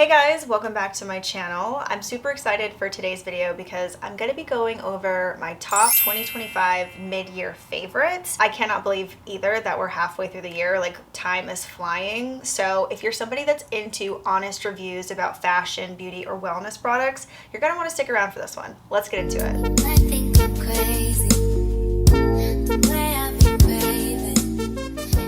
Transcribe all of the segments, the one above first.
Hey guys, welcome back to my channel. I'm super excited for today's video because I'm going to be going over my top 2025 mid-year favorites. I cannot believe either that we're halfway through the year, like time is flying. So if you're somebody that's into honest reviews about fashion, beauty, or wellness products, you're going to want to stick around for this one. Let's get into it. I think I'm crazy. The way I've been craving.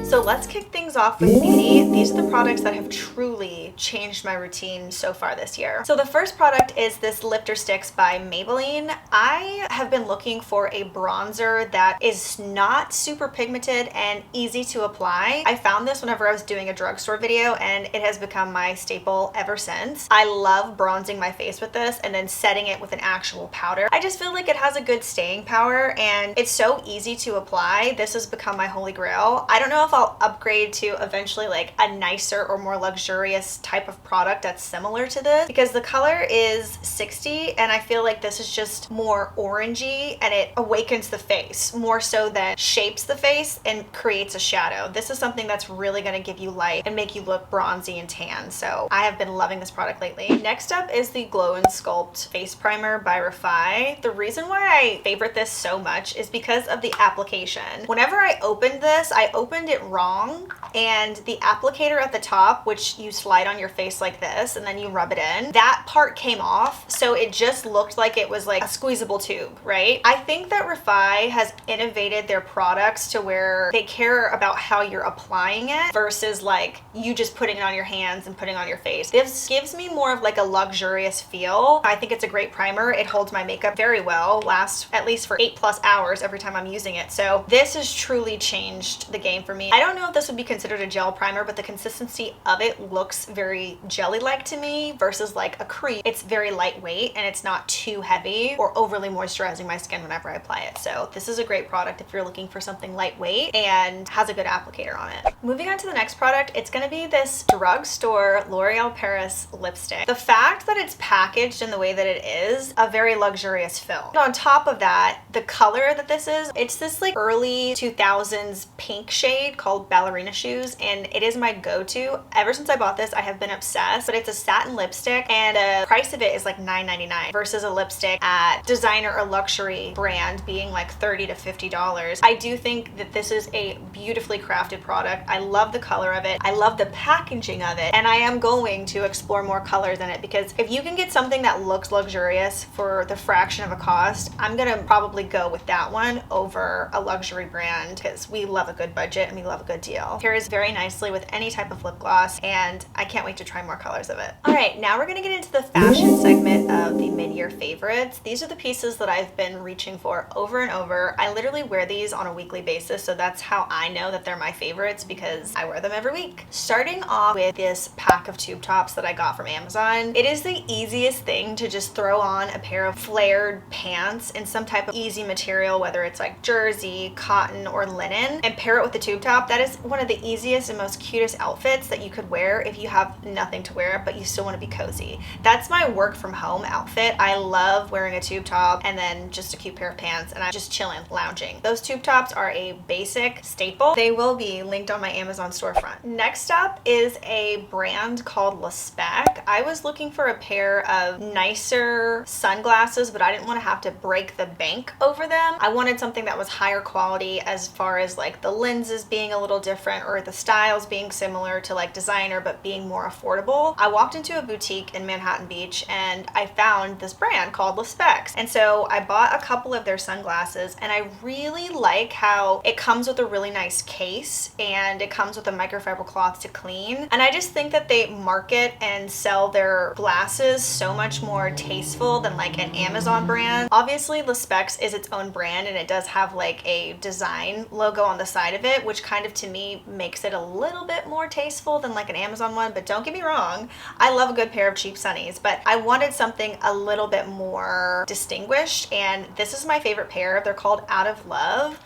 So let's kick things off with beauty. These are the products that have truly changed my routine so far this year. So the first product is this Lifter Sticks by Maybelline. I have been looking for a bronzer that is not super pigmented and easy to apply. I found this whenever I was doing a drugstore video and it has become my staple ever since. I love bronzing my face with this and then setting it with an actual powder. I just feel like it has a good staying power and it's so easy to apply. This has become my holy grail. I don't know if I'll upgrade to eventually like a nicer or more luxurious type of product that's similar to this because the color is 60 and I feel like this is just more orangey and it awakens the face more so than shapes the face and creates a shadow. This is something that's really going to give you light and make you look bronzy and tan. So I have been loving this product lately. Next up is the Glow and Sculpt Face Primer by Refy. The reason why I favorite this so much is because of the application. Whenever I opened this, I opened it wrong and the applicator at the top, which you slide on your face like this and then you rub it in, that part came off, so it just looked like it was like a squeezable tube, right? I think that Refy has innovated their products to where they care about how you're applying it versus like you just putting it on your hands and putting it on your face. This gives me more of like a luxurious feel. I think it's a great primer. It holds my makeup very well, lasts at least for 8+ hours every time I'm using it. So this has truly changed the game for me. I don't know if this would be considered a gel primer, but the consistency of it looks very jelly-like to me versus like a cream. It's very lightweight and it's not too heavy or overly moisturizing my skin whenever I apply it. So this is a great product if you're looking for something lightweight and has a good applicator on it. Moving on to the next product, it's going to be this drugstore L'Oreal Paris lipstick. The fact that it's packaged in the way that it is a very luxurious film. And on top of that, the color that this is, it's this like early 2000s pink shade called Ballerina Shoes, and it is my go-to. Ever since I bought this, I have been obsessed, but it's a satin lipstick and the price of it is like $9.99 versus a lipstick at designer or luxury brand being like $30 to $50. I do think that this is a beautifully crafted product. I love the color of it. I love the packaging of it, and I am going to explore more colors in it because if you can get something that looks luxurious for the fraction of a cost, I'm gonna probably go with that one over a luxury brand because we love a good budget and we love a good deal. Pairs very nicely with any type of lip gloss and I can't wait to try more colors of it. All right, now we're gonna get into the fashion segment of the mid-year favorites. These are the pieces that I've been reaching for over and over. I literally wear these on a weekly basis, so that's how I know that they're my favorites because I wear them every week. Starting off with this pack of tube tops that I got from Amazon. It is the easiest thing to just throw on a pair of flared pants in some type of easy material, whether it's like jersey, cotton, or linen, and pair it with the tube top. That is one of the easiest and most cutest outfits that you could wear if you have nothing to wear but you still want to be cozy. That's my work from home outfit. I love wearing a tube top and then just a cute pair of pants and I'm just chilling, lounging. Those tube tops are a basic staple. They will be linked on my Amazon storefront. Next up is a brand called Le Spec. I was looking for a pair of nicer sunglasses, but I didn't want to have to break the bank over them. I wanted something that was higher quality as far as like the lenses being a little different or the styles being similar to like designer but being more affordable. I walked into a boutique in Manhattan Beach and I found this brand called Le Specs, and so I bought a couple of their sunglasses and I really like how it comes with a really nice case and it comes with a microfiber cloth to clean, and I just think that they market and sell their glasses so much more tasteful than like an Amazon brand. Obviously Le Specs is its own brand and it does have like a design logo on the side of it, which kind of to me makes it a little bit more tasteful than like an Amazon one, but don't get me wrong, I love a good pair of cheap sunnies, but I wanted something a little bit more distinguished, and this is my favorite pair. They're called Out of Love.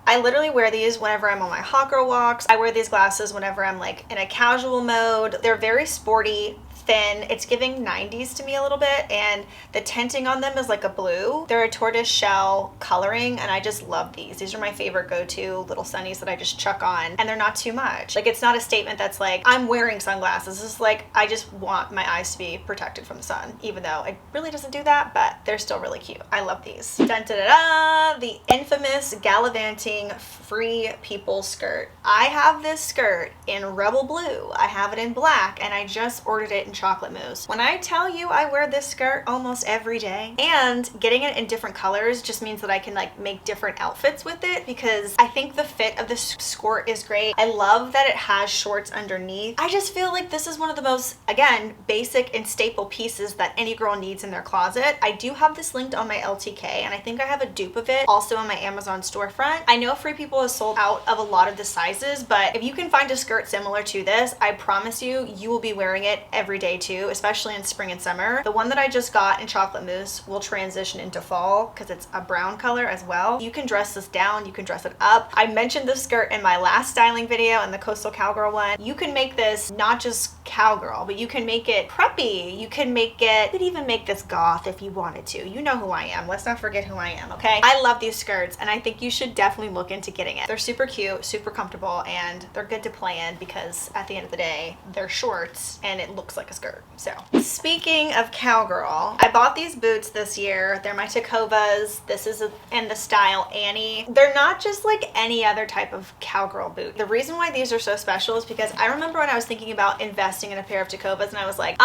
I literally wear these whenever I'm on my hot girl walks. I wear these glasses whenever I'm like in a casual mode. They're very sporty, thin. It's giving 90s to me a little bit, and the tinting on them is like a blue. They're a tortoise shell coloring, and I just love these. These are my favorite go-to little sunnies that I just chuck on, and they're not too much. Like, it's not a statement that's like, I'm wearing sunglasses. It's like, I just want my eyes to be protected from the sun, even though it really doesn't do that, but they're still really cute. I love these. Dun, da, da, da, the infamous gallivanting Free People skirt. I have this skirt in Rebel Blue. I have it in black, and I just ordered it in chocolate mousse. When I tell you I wear this skirt almost every day, and getting it in different colors just means that I can like make different outfits with it, because I think the fit of this skirt is great. I love that it has shorts underneath. I just feel like this is one of the most, again, basic and staple pieces that any girl needs in their closet. I do have this linked on my LTK, and I think I have a dupe of it also on my Amazon storefront. I know Free People has sold out of a lot of the sizes, but if you can find a skirt similar to this, I promise you, you will be wearing it every day too, especially in spring and summer. The one that I just got in chocolate mousse will transition into fall because it's a brown color as well. You can dress this down, you can dress it up. I mentioned this skirt in my last styling video and the Coastal Cowgirl one. You can make this not just cowgirl, but you can make it preppy. You can make it, you could even make this goth if you wanted to. You know who I am. Let's not forget who I am, okay? I love these skirts, and I think you should definitely look into getting it. They're super cute, super comfortable, and they're good to play in because at the end of the day, they're shorts and it looks like a skirt. So, speaking of cowgirl, I bought these boots this year. They're my Tacovas. This is in the style Annie. They're not just like any other type of cowgirl boot. The reason why these are so special is because I remember when I was thinking about investing in a pair of Tacovas, and I was like,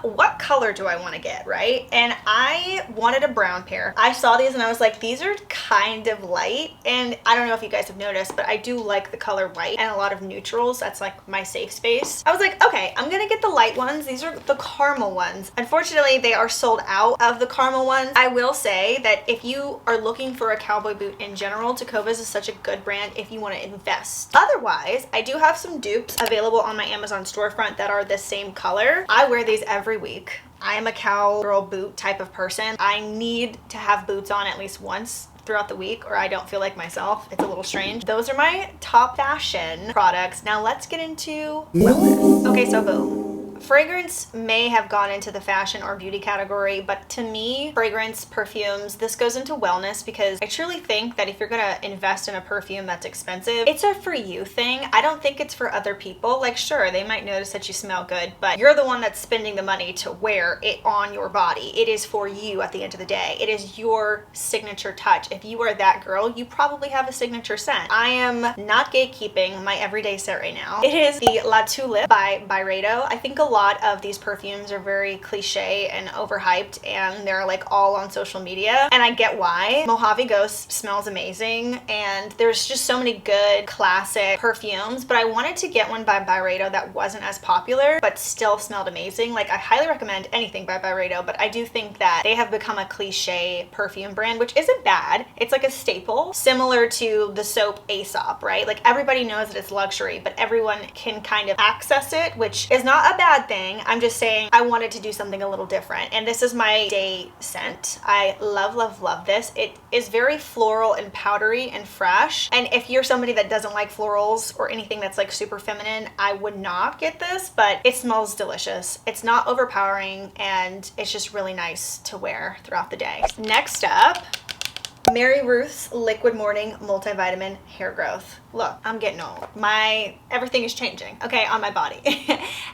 what color do I want to get, right? And I wanted a brown pair. I saw these and I was like, these are kind of light, and I don't know if you guys have noticed, but I do like the color white and a lot of neutrals. That's like my safe space. I was like, okay, I'm gonna get the light ones. These are the caramel ones. Unfortunately, they are sold out of the caramel ones. I will say that if you are looking for a cowboy boot in general, Tacovas is such a good brand if you want to invest. Otherwise, I do have some dupes available on my Amazon storefront that are the same color. I wear these every week. I am a cowgirl boot type of person. I need to have boots on at least once throughout the week or I don't feel like myself. It's a little strange. Those are my top fashion products. Now let's get into wellness. Okay, so boom. Fragrance may have gone into the fashion or beauty category, but to me, fragrance, perfumes, this goes into wellness because I truly think that if you're gonna invest in a perfume that's expensive, it's a for you thing. I don't think it's for other people. Like, sure, they might notice that you smell good, but you're the one that's spending the money to wear it on your body. It is for you at the end of the day. It is your signature touch. If you are that girl, you probably have a signature scent. I am not gatekeeping my everyday scent right now. It is the La Tulip by Byredo. I think a lot of these perfumes are very cliche and overhyped, and they're like all on social media, and I get why. Mojave Ghost smells amazing, and there's just so many good classic perfumes, but I wanted to get one by Byredo that wasn't as popular but still smelled amazing. Like, I highly recommend anything by Byredo, but I do think that they have become a cliche perfume brand, which isn't bad. It's like a staple, similar to the soap Aesop, right? Like, everybody knows that it's luxury, but everyone can kind of access it, which is not a bad thing. I'm just saying I wanted to do something a little different, and this is my day scent. I love, love, love this. It is very floral and powdery and fresh, and if you're somebody that doesn't like florals or anything that's like super feminine, I would not get this, but it smells delicious. It's not overpowering, and it's just really nice to wear throughout the day. Next up, Mary Ruth's Liquid Morning Multivitamin Hair Growth. Look, I'm getting old. Everything is changing, okay, on my body.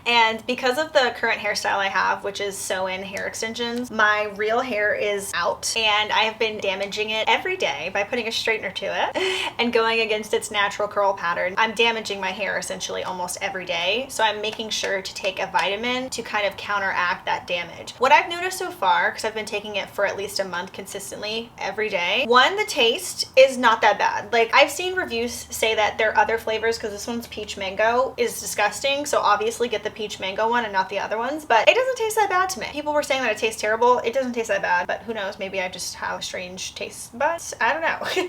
And because of the current hairstyle I have, which is sew-in hair extensions, my real hair is out, and I have been damaging it every day by putting a straightener to it and going against its natural curl pattern. I'm damaging my hair essentially almost every day, so I'm making sure to take a vitamin to kind of counteract that damage. What I've noticed so far, because I've been taking it for at least a month consistently every day, one, the taste is not that bad. Like, I've seen reviews say that there are other flavors, because this one's peach mango is disgusting, so obviously get the peach mango one and not the other ones, but it doesn't taste that bad to me. People were saying that it tastes terrible. It doesn't taste that bad, but who knows, maybe I just have a strange taste buds. I don't know.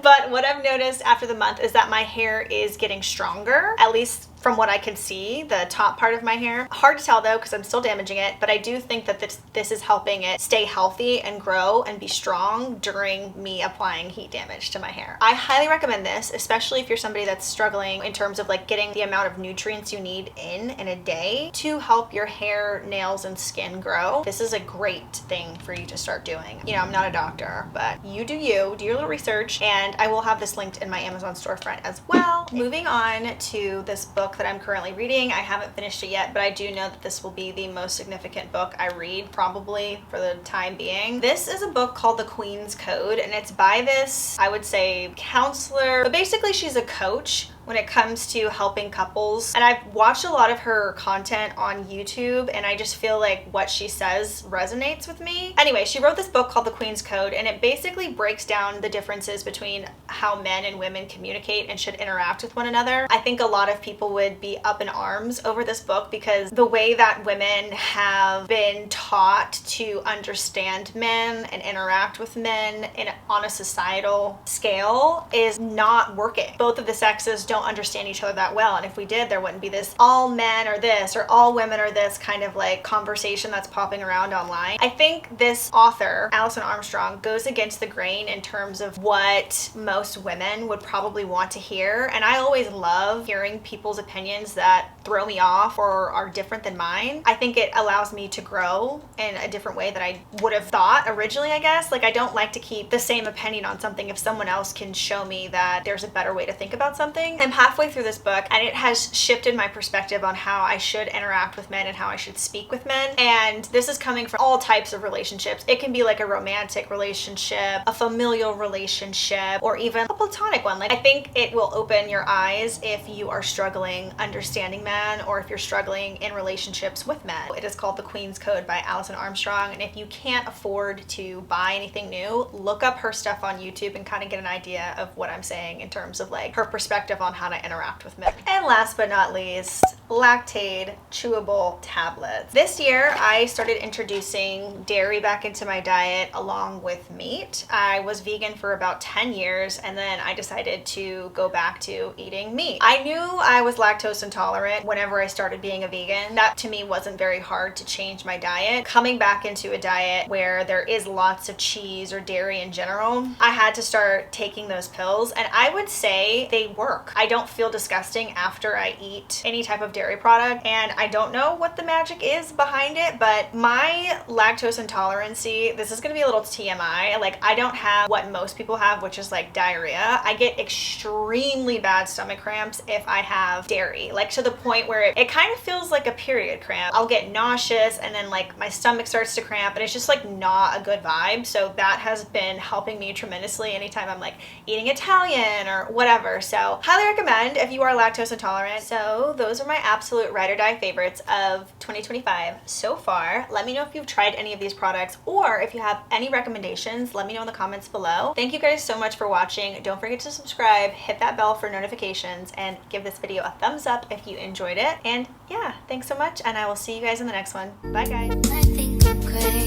But what I've noticed after the month is that my hair is getting stronger, at least from what I can see, the top part of my hair. Hard to tell though, because I'm still damaging it, but I do think that this is helping it stay healthy and grow and be strong during me applying heat damage to my hair. I highly recommend this, especially if you're somebody that's struggling in terms of like getting the amount of nutrients you need in a day to help your hair, nails, and skin grow. This is a great thing for you to start doing. You know, I'm not a doctor, but you, do your little research, and I will have this linked in my Amazon storefront as well. Moving on to this book that I'm currently reading. I haven't finished it yet, but I do know that this will be the most significant book I read probably for the time being. This is a book called The Queen's Code, and it's by this, I would say, counselor, but basically she's a coach when it comes to helping couples. And I've watched a lot of her content on YouTube, and I just feel like what she says resonates with me. Anyway, she wrote this book called The Queen's Code, and it basically breaks down the differences between how men and women communicate and should interact with one another. I think a lot of people would be up in arms over this book because the way that women have been taught to understand men and interact with men on a societal scale is not working. Both of the sexes don't understand each other that well, and if we did, there wouldn't be this all men are this or all women are this kind of like conversation that's popping around online. I think this author, Alison Armstrong, goes against the grain in terms of what most women would probably want to hear, and I always love hearing people's opinions that throw me off or are different than mine. I think it allows me to grow in a different way that I would have thought originally, I guess. Like, I don't like to keep the same opinion on something if someone else can show me that there's a better way to think about something. I'm halfway through this book, and it has shifted my perspective on how I should interact with men and how I should speak with men. And this is coming from all types of relationships. It can be like a romantic relationship, a familial relationship, or even a platonic one. Like, I think it will open your eyes if you are struggling understanding men, or if you're struggling in relationships with men. It is called The Queen's Code by Alison Armstrong, and if you can't afford to buy anything new, look up her stuff on YouTube and kind of get an idea of what I'm saying in terms of like her perspective on how to interact with men. And last but not least, Lactaid chewable tablets. This year I started introducing dairy back into my diet along with meat. I was vegan for about 10 years, and then I decided to go back to eating meat. I knew I was lactose intolerant whenever I started being a vegan. That to me wasn't very hard to change my diet. Coming back into a diet where there is lots of cheese or dairy in general, I had to start taking those pills, and I would say they work. I don't feel disgusting after I eat any type of dairy product, and I don't know what the magic is behind it, but my lactose intolerance, this is gonna be a little TMI, like I don't have what most people have, which is like diarrhea. I get extremely bad stomach cramps if I have dairy, like to the point where it kind of feels like a period cramp. I'll get nauseous, and then like my stomach starts to cramp, and it's just like not a good vibe. So that has been helping me tremendously anytime I'm like eating Italian or whatever. So highly recommend if you are lactose intolerant. So those are my absolute ride or die favorites of 2025 so far. Let me know if you've tried any of these products, or if you have any recommendations, let me know in the comments below. Thank you guys so much for watching. Don't forget to subscribe, hit that bell for notifications, and give this video a thumbs up if you enjoyed it. And yeah, thanks so much, and I will see you guys in the next one. Bye guys. I think I'm crazy.